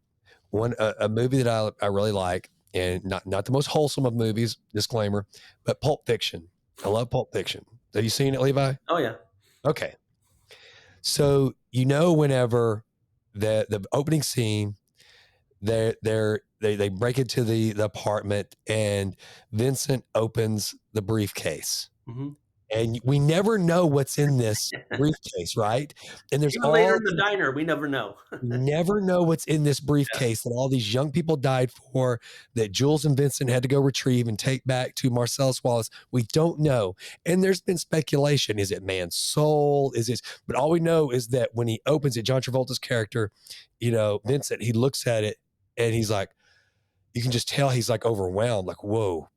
a movie that I really like, and not the most wholesome of movies, disclaimer, but Pulp Fiction. I love Pulp Fiction. Have you seen it, Levi? Oh yeah. Okay. So whenever the opening scene, they break into the apartment and Vincent opens the briefcase. Mm-hmm. And we never know what's in this briefcase, right? And there's Even later in the diner, we never know. never know what's in this briefcase that all these young people died for, that Jules and Vincent had to go retrieve and take back to Marcellus Wallace. We don't know. And there's been speculation. Is it man's soul? Is it? But all we know is that when he opens it, John Travolta's character, Vincent, he looks at it and he's like, you can just tell he's like overwhelmed, like, whoa.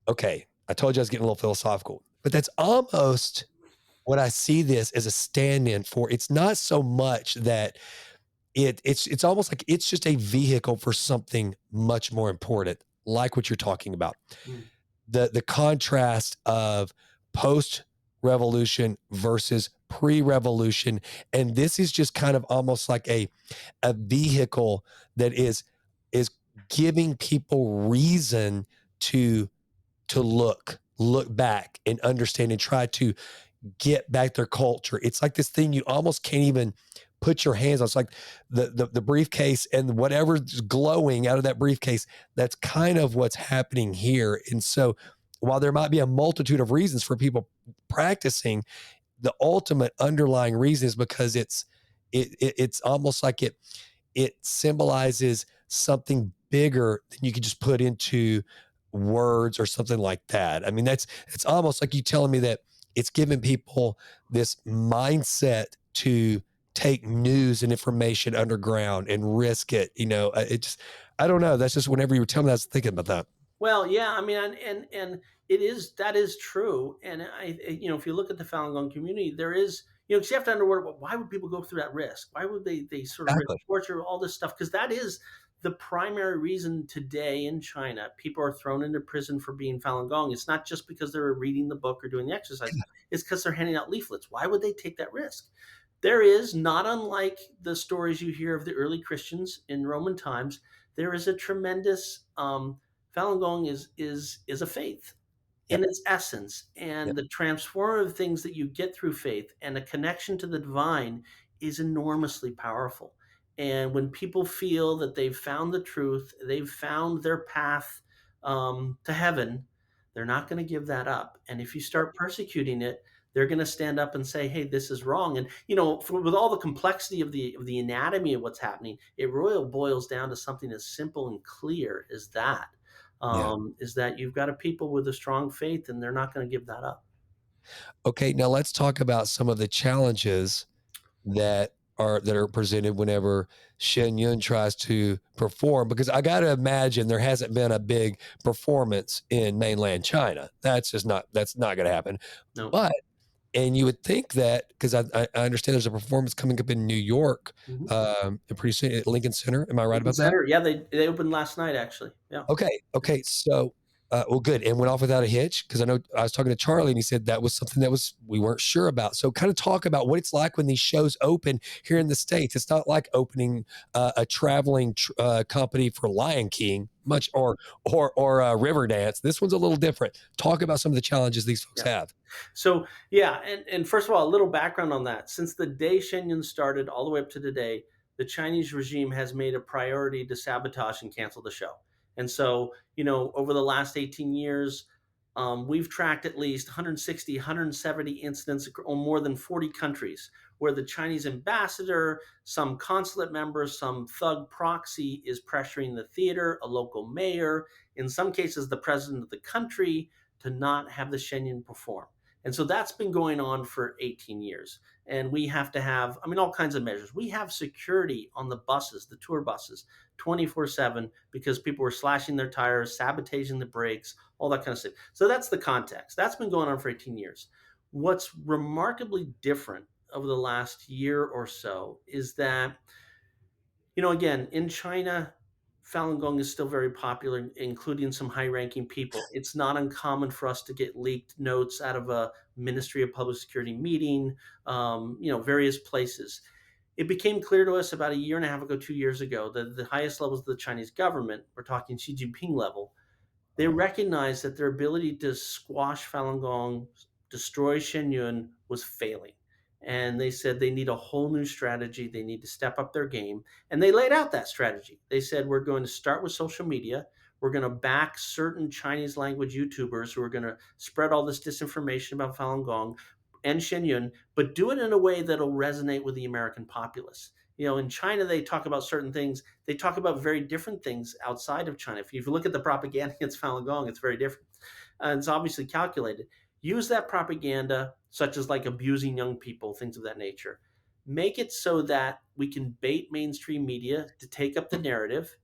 Okay. I told you I was getting a little philosophical, but that's almost what I see this as a stand-in for. It's not so much that it's almost like it's just a vehicle for something much more important, like what you're talking about. Mm. The contrast of post-revolution versus pre-revolution. And this is just kind of almost like a vehicle that is giving people reason to look back and understand and try to get back their culture. It's like this thing you almost can't even put your hands on. It's like the briefcase and whatever's glowing out of that briefcase. That's kind of what's happening here. And so while there might be a multitude of reasons for people practicing, the ultimate underlying reason is because it's almost like it symbolizes something bigger than you could just put into words or something like that. I mean, it's almost like you telling me that it's giving people this mindset to take news and information underground and risk it. I don't know. That's just whenever you were telling me, I was thinking about that. Well, yeah, I mean, and that is true. And if you look at the Falun Gong community, there is, because you have to understand, why would people go through that risk? Why would they sort of risk Exactly. torture, all this stuff? Because that is the primary reason today in China people are thrown into prison for being Falun Gong. It's not just because they're reading the book or doing the exercise; it's because they're handing out leaflets. Why would they take that risk? There is, not unlike the stories you hear of the early Christians in Roman times, there is a tremendous Falun Gong is a faith Yep. in its essence, and Yep. the transformative things that you get through faith and a connection to the divine is enormously powerful. And when people feel that they've found the truth, they've found their path to heaven, they're not going to give that up. And if you start persecuting it, they're going to stand up and say, "Hey, this is wrong." And with all the complexity of the anatomy of what's happening, it really boils down to something as simple and clear as that. Yeah. Is that you've got a people with a strong faith, and they're not going to give that up. Okay. Now let's talk about some of the challenges that are presented whenever Shen Yun tries to perform, because I got to imagine there hasn't been a big performance in mainland China. That's not going to happen. No. But and you would think that, because I understand there's a performance coming up in New York, Mhm. pretty soon at Lincoln Center. Am I right Lincoln about that? Center, yeah, they opened last night, actually. Yeah. Okay. So Well, good. And went off without a hitch, because I know I was talking to Charlie and he said that was something that we weren't sure about. So kind of talk about what it's like when these shows open here in the States. It's not like opening a traveling company for Lion King, much or Riverdance. This one's a little different. Talk about some of the challenges these folks Yeah. have. So yeah, and first of all, a little background on that. Since the day Shen Yun started all the way up to today, the Chinese regime has made a priority to sabotage and cancel the show. And so, over the last 18 years, we've tracked at least 160, 170 incidents on more than 40 countries where the Chinese ambassador, some consulate member, some thug proxy is pressuring the theater, a local mayor, in some cases, the president of the country, to not have the Shen Yun perform. And so that's been going on for 18 years. And we have to have, all kinds of measures. We have security on the buses, the tour buses, 24/7, because people were slashing their tires, sabotaging the brakes, all that kind of stuff. So that's the context. That's been going on for 18 years. What's remarkably different over the last year or so is that, again, in China, Falun Gong is still very popular, including some high ranking people. It's not uncommon for us to get leaked notes out of a Ministry of Public Security meeting, various places. It became clear to us about a year and a half ago, 2 years ago, that the highest levels of the Chinese government, we're talking Xi Jinping level, they recognized that their ability to squash Falun Gong, destroy Shen Yun, was failing. And they said they need a whole new strategy. They need to step up their game. And they laid out that strategy. They said, we're going to start with social media. We're going to back certain Chinese language YouTubers who are going to spread all this disinformation about Falun Gong and Shen Yun, but do it in a way that'll resonate with the American populace. In China, they talk about certain things. They talk about very different things outside of China. If you look at the propaganda against Falun Gong, it's very different. And it's obviously calculated. Use that propaganda, such as like abusing young people, things of that nature. Make it so that we can bait mainstream media to take up the narrative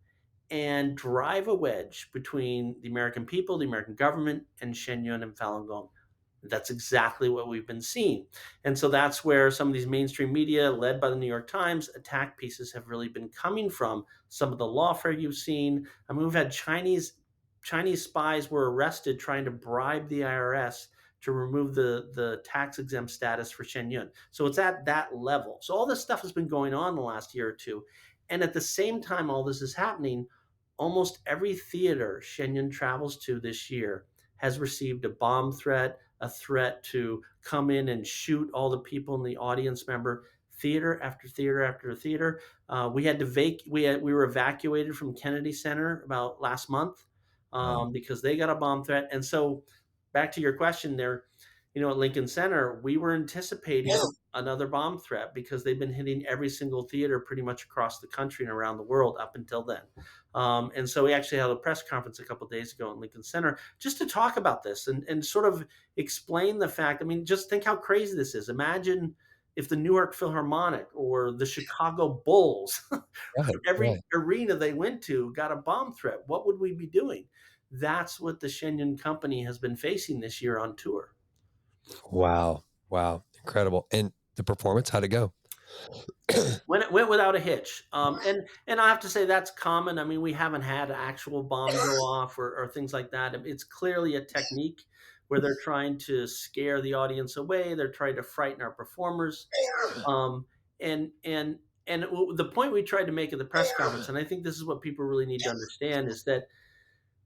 and drive a wedge between the American people, the American government, and Shen Yun and Falun Gong. That's exactly what we've been seeing. And so that's where some of these mainstream media, led by the New York Times, attack pieces have really been coming from. Some of the lawfare you've seen. We've had Chinese spies were arrested trying to bribe the IRS to remove the tax exempt status for Shen Yun. So it's at that level. So all this stuff has been going on the last year or two. And at the same time all this is happening, almost every theater Shen Yun travels to this year has received a bomb threat, a threat to come in and shoot all the people in the audience member. Theater after theater after theater. We had to we were evacuated from Kennedy Center about last month Wow. because they got a bomb threat. And so, back to your question there, at Lincoln Center, we were anticipating another bomb threat because they've been hitting every single theater pretty much across the country and around the world up until then. And so we actually had a press conference a couple of days ago in Lincoln Center just to talk about this and sort of explain the fact. Just think how crazy this is. Imagine if the Newark Philharmonic or the Chicago Bulls, Right. every Right. arena they went to got a bomb threat. What would we be doing? That's what the Shen Yun Company has been facing this year on tour. Wow. Wow. Incredible. And the performance, how'd it go? Went without a hitch. And I have to say that's common. We haven't had an actual bomb go off or things like that. It's clearly a technique where they're trying to scare the audience away. They're trying to frighten our performers. Um, and the point we tried to make at the press conference, and I think this is what people really need to understand, is that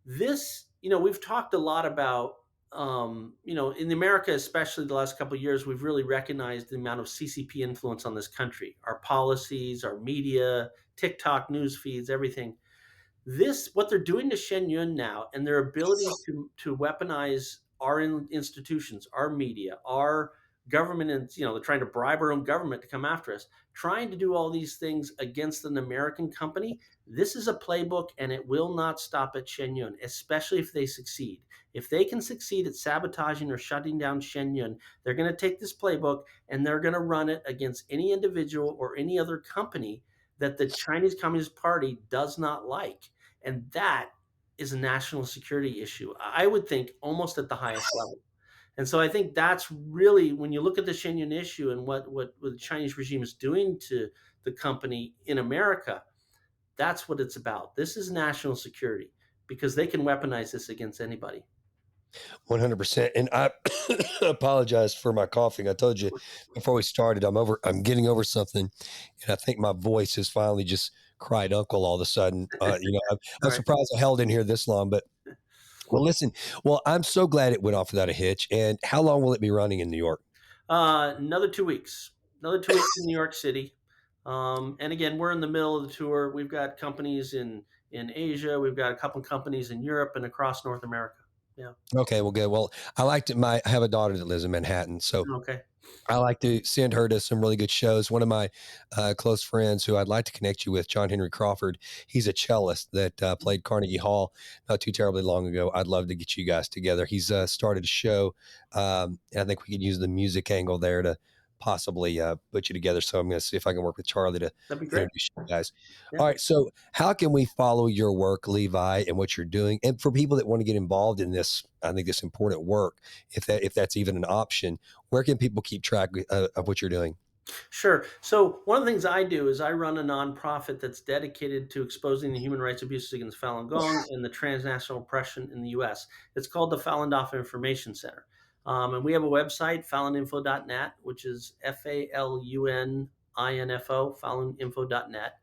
this, we've talked a lot about, in America, especially the last couple of years, we've really recognized the amount of CCP influence on this country, our policies, our media, TikTok news feeds, everything. What they're doing to Shen Yun now, and their ability to weaponize our institutions, our media, our government, and they're trying to bribe our own government to come after us, trying to do all these things against an American company. This is a playbook, and it will not stop at Shen Yun, especially if they succeed. If they can succeed at sabotaging or shutting down Shen Yun, they're going to take this playbook and they're going to run it against any individual or any other company that the Chinese Communist Party does not like. And that is a national security issue, I would think, almost at the highest level. And so I think that's really, when you look at the Shen Yun issue and what the Chinese regime is doing to the company in America, that's what it's about. This is national security. because they can weaponize this against anybody. 100%. And I apologize for my coughing. I told you before we started, I'm getting over something. And I think my voice has finally just cried uncle all of a sudden. I'm All right. surprised I held in here this long, but well, listen, well, I'm so glad it went off without a hitch. And how long will it be running in New York? Another 2 weeks. Another 2 weeks in New York City. And again, we're in the middle of the tour. We've got companies in Asia. We've got a couple of companies in Europe and across North America. Yeah. Okay, well, good. Well, I have a daughter that lives in Manhattan. So Okay. I like to send her to some really good shows. One of my close friends who I'd like to connect you with, John Henry Crawford, he's a cellist that played Carnegie Hall not too terribly long ago. I'd love to get you guys together. He's started a show, and I think we could use the music angle there to possibly put you together. So I'm going to see if I can work with Charlie to That'd be great. introduce you guys. Yeah. All right. So how can we follow your work, Levi, and what you're doing? And for people that want to get involved in this, I think this important work, if that's even an option, where can people keep track of what you're doing? Sure. So one of the things I do is I run a nonprofit that's dedicated to exposing the human rights abuses against Falun Gong and the transnational oppression in the U.S. It's called the Falun Dafa Information Center. And we have a website, faluninfo.net, which is FALUNINFO, faluninfo.net.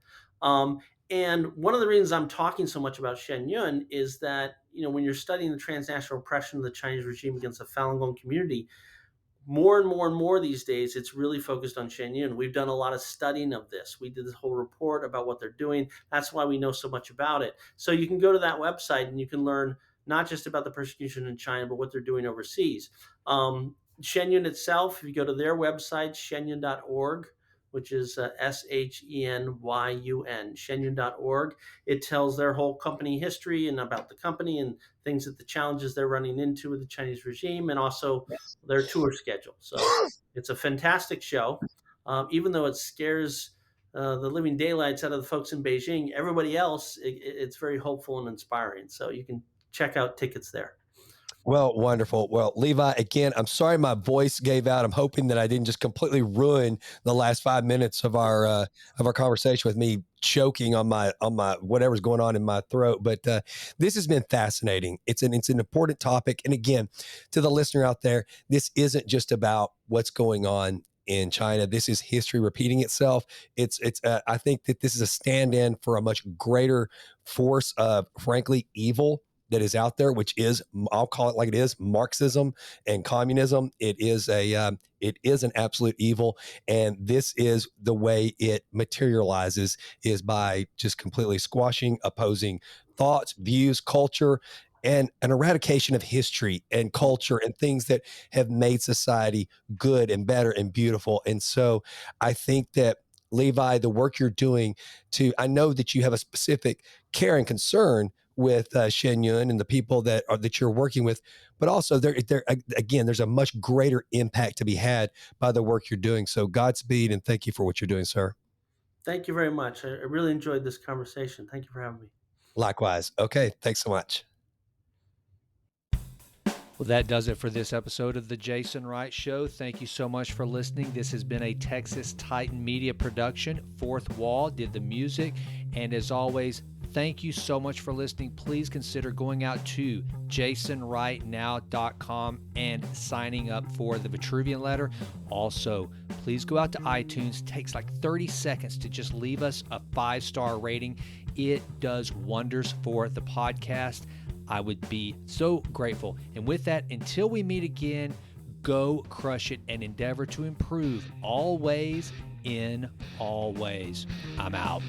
And one of the reasons I'm talking so much about Shen Yun is that, when you're studying the transnational oppression of the Chinese regime against the Falun Gong community, more and more and more these days, it's really focused on Shen Yun. We've done a lot of studying of this. We did this whole report about what they're doing. That's why we know so much about it. So you can go to that website and you can learn not just about the persecution in China, but what they're doing overseas. Shen Yun itself, if you go to their website, shenyun.org, which is SHENYUN, shenyun.org. It tells their whole company history and about the company and things that the challenges they're running into with the Chinese regime, and also their tour schedule. So it's a fantastic show. Even though it scares the living daylights out of the folks in Beijing, everybody else, it's very hopeful and inspiring. So you can check out tickets there. Well, wonderful. Well, Levi, again, I'm sorry my voice gave out. I'm hoping that I didn't just completely ruin the last 5 minutes of our conversation with me choking on my whatever's going on in my throat. But this has been fascinating. It's an important topic. And again, to the listener out there, this isn't just about what's going on in China. This is history repeating itself. I think that this is a stand-in for a much greater force of, frankly, evil that is out there, which is, I'll call it like it is, Marxism and communism. It is an absolute evil. And this is the way it materializes, is by just completely squashing, opposing thoughts, views, culture, and an eradication of history and culture and things that have made society good and better and beautiful. And so I think that, Levi, the work you're doing I know that you have a specific care and concern with Shen Yun and the people that you're working with, but also again, there's a much greater impact to be had by the work you're doing. So Godspeed, and thank you for what you're doing, sir. Thank you very much. I really enjoyed this conversation. Thank you for having me. Likewise. Okay. Thanks so much. Well, that does it for this episode of the Jason Wright Show. Thank you so much for listening. This has been a Texas Titan Media production. Fourth Wall did the music. And as always, thank you so much for listening. Please consider going out to jasonwrightnow.com and signing up for the Vitruvian Letter. Also, please go out to iTunes. It takes like 30 seconds to just leave us a 5-star rating. It does wonders for the podcast. I would be so grateful. And with that, until we meet again, go crush it and endeavor to improve always in all ways. I'm out.